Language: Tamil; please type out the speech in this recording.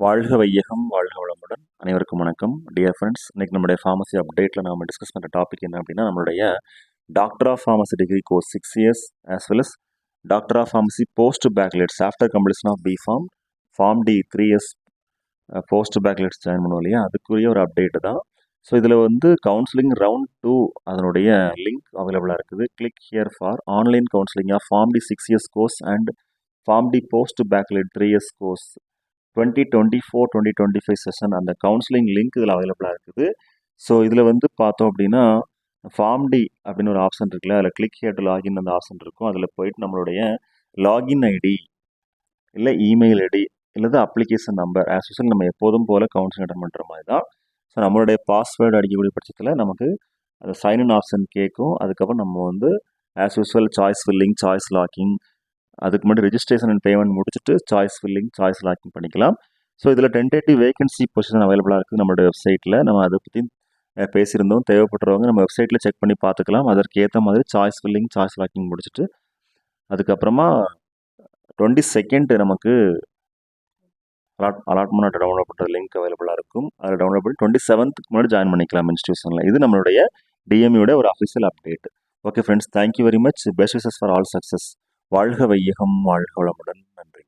வாழ்க வையகம் வாழ்க வளமுடன் அனைவருக்கும் வணக்கம் டியர் ஃப்ரெண்ட்ஸ். இன்னைக்கு நம்மளுடைய ஃபார்மசி அப்டேட்டில் நம்ம டிஸ்கஸ் பண்ணுற டாபிக் என்ன அப்படின்னா, நம்மளுடைய doctor of pharmacy degree course 6 years as well as doctor of pharmacy post baccalaureates after completion of pharm D 3 years post baccalaureates join பண்ணுவோம் இல்லையா, அதுக்குரிய ஒரு அப்டேட்டு தான். ஸோ இதில் வந்து கவுன்சிலிங் ரவுண்ட் 2 அதனுடைய லிங்க் அவைலபிளாக இருக்குது. Click here for online counselling of pharm D 6 years course and pharm D post baccalaureate 3 years course 2024-2025 session. அந்த கவுன்சிலிங் லிங்க் இதில் அவைலபிளாக இருக்குது. ஸோ இதில் வந்து பார்த்தோம் அப்படின்னா, ஃபார்ம் டி அப்படின்னு ஒரு ஆப்ஷன் இருக்குல்ல, அதில் கிளிக் ஹியர் டு லாகின் அந்த ஆப்ஷன் இருக்கும். அதில் போயிட்டு நம்மளுடைய லாகின் ஐடி இல்லை இமெயில் ஐடி இல்லை அப்ளிகேஷன் நம்பர் ஆஸ் யூஸ்வல் நம்ம எப்போதும் போல் கவுன்சிலிங் அட்டன் பண்ணுற மாதிரி தான். ஸோ நம்மளுடைய பாஸ்வேர்டு அடிக்கக்கூடிய பட்சத்தில் நமக்கு அந்த சைன்இன் ஆப்ஷன் கேட்கும். அதுக்கப்புறம் நம்ம வந்து as usual choice filling, choice locking, அதுக்கு முன்னாடி ரெஜிஸ்ட்ரேஷன் அண்ட் பேமெண்ட் முடிச்சுட்டு சாய்ஸ் ஃபில்லிங், சாய்ஸ் லாக்கிங் பண்ணிக்கலாம். ஸோ இதில் டென்டேட்டிவ் வேகன்சி பொசிஷன் அவைலபிளாக இருக்குது நம்மளுடைய வெப்சைட்டில். நம்ம அதை பற்றி பேசியிருந்தோம். தேவைப்படுறவங்க நம்ம வெப்சைட்டில் செக் பண்ணி பார்த்துக்கலாம். அதற்கு ஏற்ற மாதிரி சாய்ஸ் ஃபில்லிங், சாய்ஸ் லாக்கிங் முடிச்சுட்டு அதுக்கப்புறமா 22nd நமக்கு அலாட்மெண்ட் டவுன்லோட் பண்ணுற லிங்க் அவைலபிளாக இருக்கும். அதில் டவுன்லோட் பண்ணி 27th முன்னாடி ஜாயின் பண்ணிக்கலாம் இன்ஸ்டியூஷனில். இது நம்மளுடைய டிஎம்யூட ஒரு official update. Okay friends, thank you very much. Best wishes for all success. வாழ்க வையகம் வாழ்க வளமுடன். நன்றி.